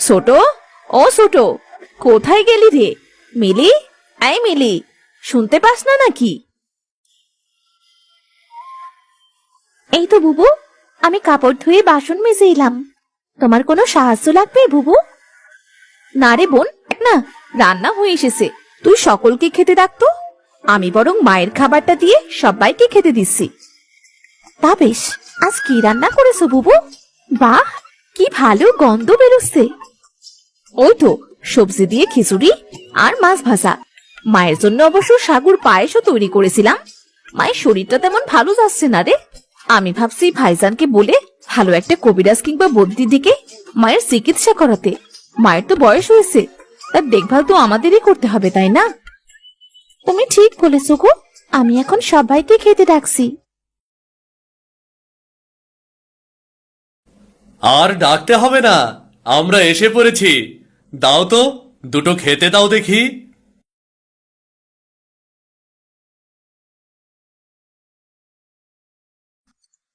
ছোট, ও ছোট, কোথায় গেলি রে? মিলি, এই মিলি, শুনতে পাস না নাকি? এই তো বুবু, আমি কাপড় ধুয়ে বাসন মেজে এলাম। তোমার কোনো সাহায্য লাগবে বুবু? না রে বোন, না, রান্না হয়ে এসেছে। তুই সকলকে খেতে ডাকতো, আমি বরং মায়ের খাবারটা দিয়ে সবাইকে খেতে দিচ্ছি। তা বেশ, আজ কি রান্না করেছো বুবু? বাহ, কি ভালো গন্ধ বেরোচ্ছে। ওই তো সবজি দিয়ে খিচুড়ি আর মাছ ভাজা। মায়ের জন্য অবশ্য সাগুর পায়েসও তৈরি করেছিলাম। মায়ের শরীরটা তেমন ভালো যাচ্ছে না রে। আমি ভাবছি ভাইজানকে বলে ভালো একটা কবিরাজ কিংবা বদ্যির দিকে মায়ের চিকিৎসা করাতে। মায়ের তো বয়স হয়েছে, তার দেখভাল তো আমাদেরই করতে হবে, তাই না? তুমি ঠিক বলেছো গো, আমি এখন সবাইকে খেতে ডাকছি। আর ডাকতে হবে না, আমরা এসে পড়েছি। দাও তো, দুটো খেতে দাও দেখি।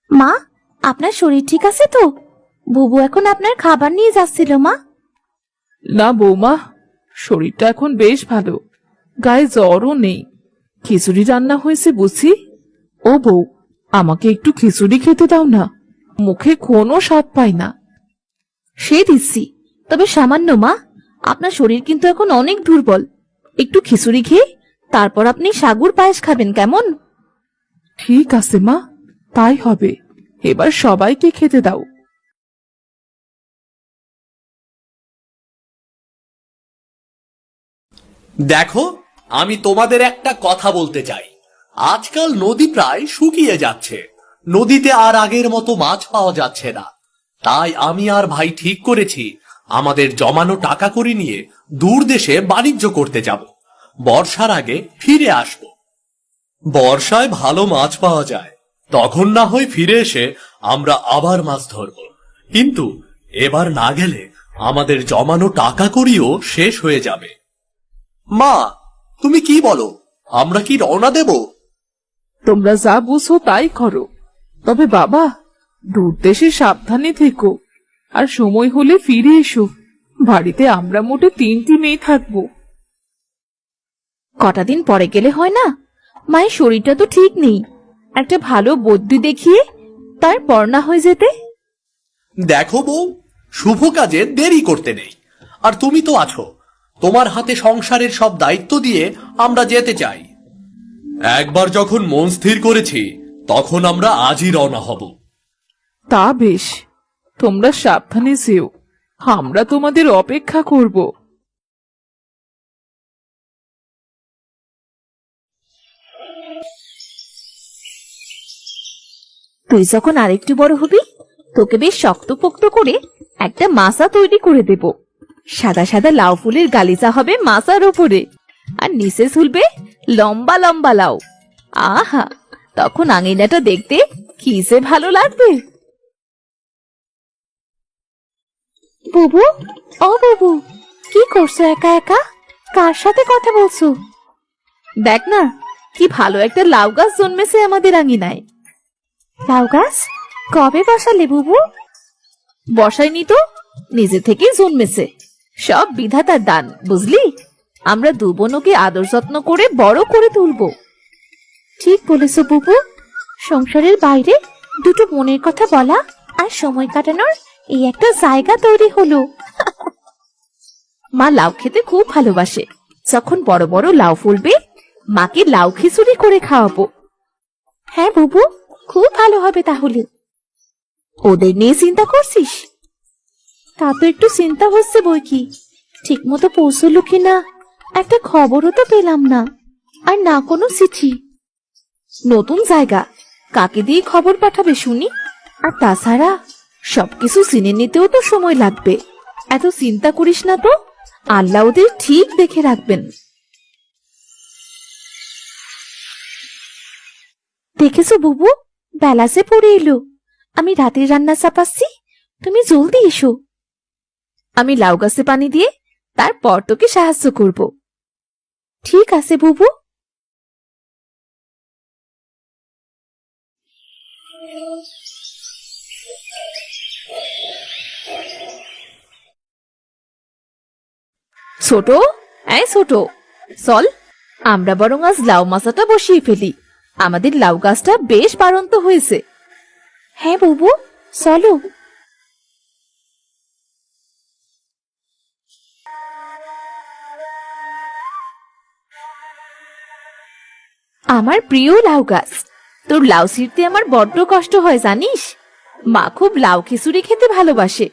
মা, আপনার শরীর ঠিক আছে তো? বুবু এখন আপনার খাবার নিয়ে যাচ্ছিল মা। না বৌমা, শরীরটা এখন বেশ ভালো, গায়ে জ্বরও নেই। খিচুড়ি রান্না হয়েছে বুঝি। ও বউ, আমাকে একটু খিচুড়ি খেতে দাও না, মুখে কোনো স্বাদ পাই না। সে দিচ্ছি, তবে সামান্য মা। আপনার শরীর কিন্তু এখন অনেক দুর্বল। একটু খিচুড়ি খেয়ে তারপর আপনি সাগুর পায়েস খাবেন, কেমন? ঠিক আছে মা, তাই হবে। এবার সবাইকে খেতে দাও। দেখো, আমি তোমাদের একটা কথা বলতে চাই। আজকাল নদী প্রায় শুকিয়ে যাচ্ছে, নদীতে আর আগের মতো মাছ পাওয়া যাচ্ছে না। তাই আমি আর ভাই ঠিক করেছি, আমাদের জমানো টাকা কড়ি নিয়ে দূর দেশে বাণিজ্য করতে যাব। বর্ষার আগে ফিরে আসব। বর্ষায় ভালো মাছ পাওয়া যায়, তখন না হয় ফিরে এসে আমরা আবার মাছ ধরব। কিন্তু এবার না গেলে আমাদের জমানো টাকা কড়িও শেষ হয়ে যাবে। মা, তুমি কি বলো, আমরা কি রওনা দেব? তোমরা যা বুঝো তাই করো, তবে বাবা, দূর দেশে সাবধানে থেকো, আর সময় হলে ফিরে এসো। বাড়িতে আমরা মোটে 3টি মেয়ে থাকবো। কটা দিন পরে গেলে হয় না? মায়ের শরীরটা তো ঠিক নেই। একটা ভালো বদ্যি দেখিয়ে তারপর না হয়ে যেতে। দেখো বউ, শুভ কাজে দেরি করতে নেই। আর তুমি তো আছো, তোমার হাতে সংসারের সব দায়িত্ব দিয়ে আমরা যেতে চাই। একবার যখন মন স্থির করেছি, তখন আমরা আজই রওনা হব। তা বেশ, তোমরা সাবধানে যেও, আমরা তোমাদের অপেক্ষা করব। তুই যখন আরেকটু বড় হবি, তোকে বেশ শক্তপোক্ত করে একটা মাচা তৈরি করে দেব। সাদা সাদা লাউ ফুলের গালিচা হবে মাচার ওপরে, আর নিচে ঝুলবে লম্বা লম্বা লাউ। আহা, তখন আঙিনাটা দেখতে কি যে ভালো লাগবে। বুবু, ও বুবু, কি করছো একা একা? কার সাথে কথা বলছো? দেখ না, কি ভালো একটা লাউ গাছ জন্মেছে আমাদের আঙিনায়। লাউ গাছ কবে বসালে বুবু? বসাইনি তো, নিজে থেকেই জন্মেছে। সব বিধাতার দান, বুঝলি। আমরা দু বোন ওকে আদর যত্ন করে বড় করে তুলবো। ঠিক বলেছো বুবু, সংসারের বাইরে দুটো মনের কথা বলা আর সময় কাটানোর এই একটা জায়গা তৈরি হলো। মা লাউ খেতে খুব ভালোবাসে। যখন বড় বড় লাউ ফুলবে, মাকে লাউ খিচুড়ি করে খাওয়াবো। হ্যাঁ বুবু, খুব ভালো হবে তাহলে। ওদের নিয়ে চিন্তা করছিস? তা তো একটু চিন্তা হচ্ছে বই কি। ঠিক মতো পৌঁছলো কিনা একটা খবরও তো পেলাম না, আর না কোনো চিঠি। নতুন জায়গা, কাকে দিয়ে খবর পাঠাবে শুনি? আর তাছাড়া সবকিছু চিনে নিতেও তো সময় লাগবে। এত চিন্তা করিস না তো, আল্লাহ ওদের ঠিক দেখে রাখবেন। দেখেছো বুবু, বেলা যে পড়ে এলো। আমি রাতের রান্না চাপাচ্ছি, তুমি জলদি এসো। আমি লাউ গাছে পানি দিয়ে তারপর তোকে সাহায্য করব। ঠিক আছে বুবু। ছোট, এই ছোট, চল আমরা বরং আজ লাউ মাচাটা বসিয়ে ফেলি। আমাদের লাউ গাছটা বেশ বাড়ন্ত হয়েছে। হ্যাঁ বুবু, চলো। আমার প্রিয় লাউ গাছ, তোর লাউ ছিঁড়তে আমার বড্ড কষ্ট হয় জানিস। মা খুব লাউ খিচুড়ি খেতে ভালোবাসে,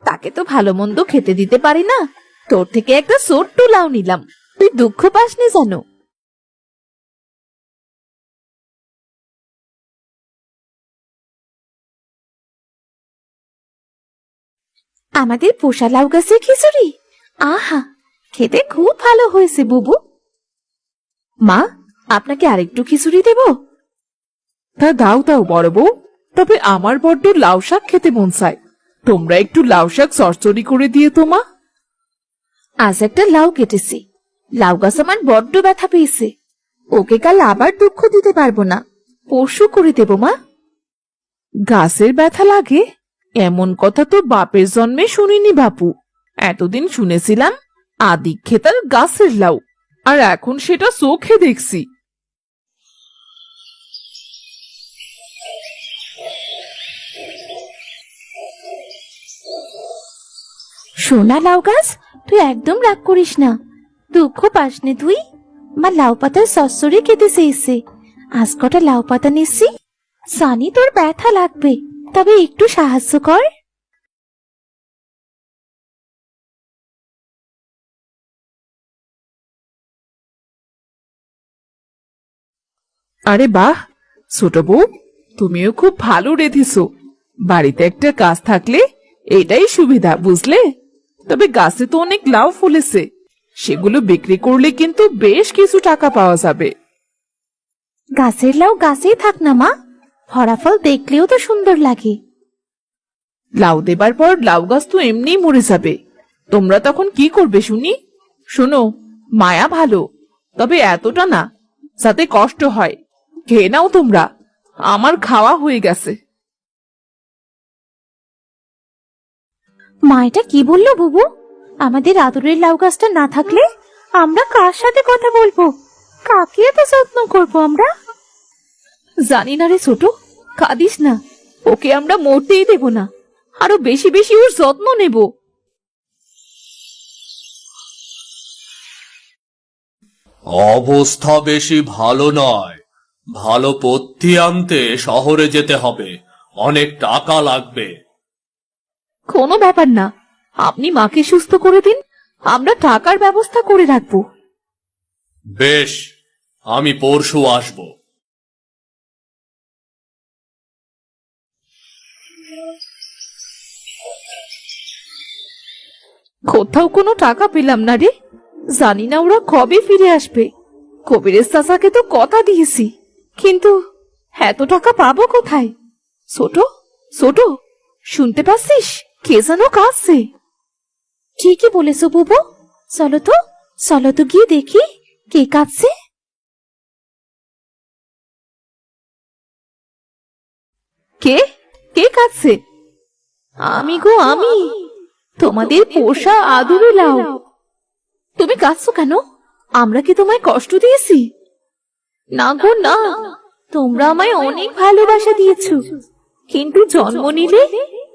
তাকে তো ভালো মন্দ খেতে দিতে পারি না। তোর থেকে একটা ছোট্ট লাউ নিলাম, তুই দুঃখ পাসনি জানো। আমাদের পোষা লাউ গাছের খিচুড়ি, আহা, খেতে খুব ভালো হয়েছে বুবু। মা, আপনাকে আরেকটু খিচুড়ি দেব? তা দাও দাও বড় বউ, তবে আমার বড্ড লাউ শাক খেতে মন চায়। তোমরা একটু লাউ শাক চচ্চড়ি করে দিয়ে তো মা। আজ একটা লাউ কেটেছি, লাউ গাছ আমার বড্ড ব্যথা পেয়েছে। ওকে কাল আবার দুঃখ দিতে পারবো না, পরশু করে দেব মা। গাছের ব্যথা লাগে এমন কথা তো বাপের জন্মে শুনিনি বাপু। এতদিন শুনেছিলাম আদিক খেতার গাছের লাউ, আর এখন সেটা চোখে দেখছি। সোনা লাউ গাছ, তুই একদম রাগ করিস না, দুঃখ পাস নে তুই। মা লাউ পাতার সস্যরে খেতে চেয়েছে, আজ কটা লাউ পাতা নিচ্ছি। জানি তোর ব্যথা লাগবে, তবে একটু সাহায্য কর। আরে বাহ, ছোট বউ, তুমিও খুব ভালো রেঁধেছো। বাড়িতে একটা গাছ থাকলে এটাই সুবিধা, বুঝলে। তবে গাছে তো অনেক লাউ ফলেছে, সেগুলো বিক্রি করলে কিন্তু বেশ কিছু টাকা পাওয়া যাবে। গাছের লাউ গাছেই থাক না মা, ভরা ফল দেখলেও তো সুন্দর লাগে। লাউ দেবার পর লাউ গাছ তো এমনিই মরে যাবে, তোমরা তখন কি করবে শুনি? শোনো, মায়া ভালো, তবে এতটা না যাতে কষ্ট হয়। খেয়ে নাও তোমরা, আমার খাওয়া হয়ে গেছে। মা এটা কি বললো বুবু? আমাদের আদরের লাউ গাছটা না থাকলে আমরা কার সাথে কথা বলবো, কাকে এত যত্ন করবো আমরা? জানি না রে ছোট, কাঁদিস না, ওকে আমরা মরতেই দেব না, আরো বেশি বেশি ওর যত্ন নেব। অবস্থা বেশি ভালো নয়, ভালো পথ্যি আনতে শহরে যেতে হবে, অনেক টাকা লাগবে। কোনো ব্যাপার না, আপনি মাকে সুস্থ করে দিন, আমরা টাকার ব্যবস্থা করে রাখবো। বেশ, আমি পরশু আসব। কোথাও কোনো টাকা পেলাম না রে, জানি না ওরা কবে ফিরে আসবে। কবিরের চাচাকে তো কথা দিয়েছি, কিন্তু এত টাকা পাবো কোথায়? ছোট ছোট, শুনতে পাচ্ছিস কে যেন কাঁদছে? ঠিকই বলেছো বুবু, চলো তো, চলো তো গিয়ে দেখি কে কাঁদছে। কে কে কাঁদছে? আমি গো, আমি, তোমাদের পোষা আদুরে লাউ। তুমি কাঁদছো কেন? আমরা কি তোমায় কষ্ট দিয়েছি? না গো না, তোমরা আমায় অনেক ভালোবাসা দিয়েছো, কিন্তু জন্ম নিলে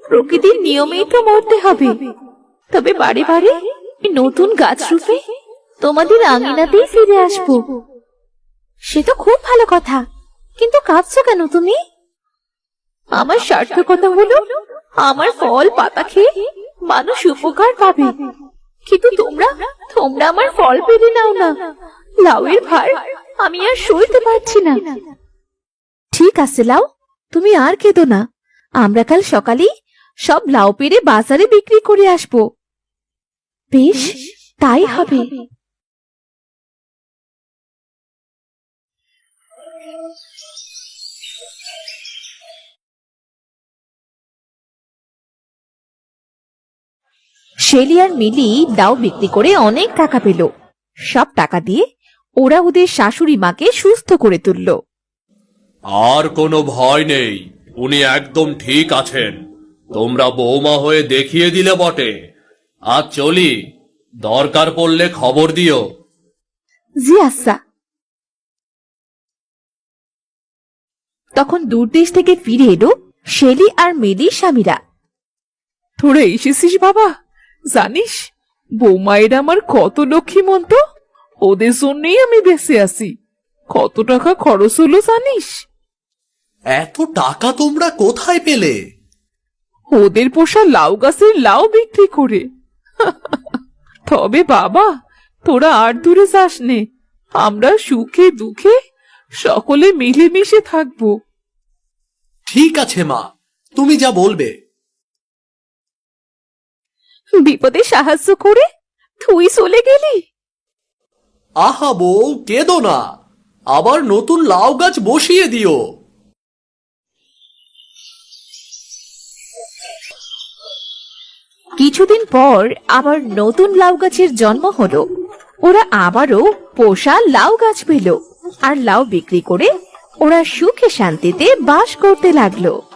প্রকৃতির নিয়মেই তো মরতে হবে। তবে বারে বারে নতুন গাছ রূপে তোমাদের আঙিনাতেই ফিরে আসবো। সে তো খুব ভালো কথা, কিন্তু কাঁদছো কেন তুমি? আমার সার্থকতা হলো আমার ফল পাতা খেয়ে মানুষ উপকার পাবে, কিন্তু তোমরা তোমরা আমার ফল পেরে নাও না। লাউয়ের ভার আমি আর সইতে পারছি না। ঠিক আছে লাউ, তুমি আর কেঁদো না, আমরা কাল সকালেই সব লাউ পেরে বাজারে বিক্রি করে আসবো। বেশ, তাই হবে। শেলি আর মিলি লাউ বিক্রি করে অনেক টাকা পেল। সব টাকা দিয়ে ওরা ওদের শাশুড়ি মাকে সুস্থ করে তুলল। আর কোনো ভয় নেই, উনি একদম ঠিক আছেন। তোমরা বৌমা হয়ে দেখিয়ে দিলে বটে। আজ চলি, দরকার পড়লে খবর দিও। জি আচ্ছা। তখন দূর দেশ থেকে ফিরে এলো শেলি আর মেলির স্বামীরা। তোরা এসেছিস বাবা? জানিস বৌমায়ের আমার কত লক্ষ্মীমন্ত, ওদের জন্যই আমি বেঁচে আছি। কত টাকা খরচ হলো জানিস? এত টাকা তোমরা কোথায় পেলে? ওদের পোষা লাউ গাছের লাউ বিক্রি করে। তবে বাবা, তোরা আর দূরে যাস নে, আমরা সুখে দুঃখে সকলে মিলেমিশে থাকবো। ঠিক আছে মা, তুমি যা বলবে। বিপদে সাহায্য করে তুই চলে গেলি। আহা বউ, কেঁদো না, আবার নতুন লাউ গাছ বসিয়ে দিও। কিছুদিন পর আবার নতুন লাউ গাছের জন্ম হলো। ওরা আবারও পোষা লাউ গাছ পেল আর লাউ বিক্রি করে ওরা সুখে শান্তিতে বাস করতে লাগলো।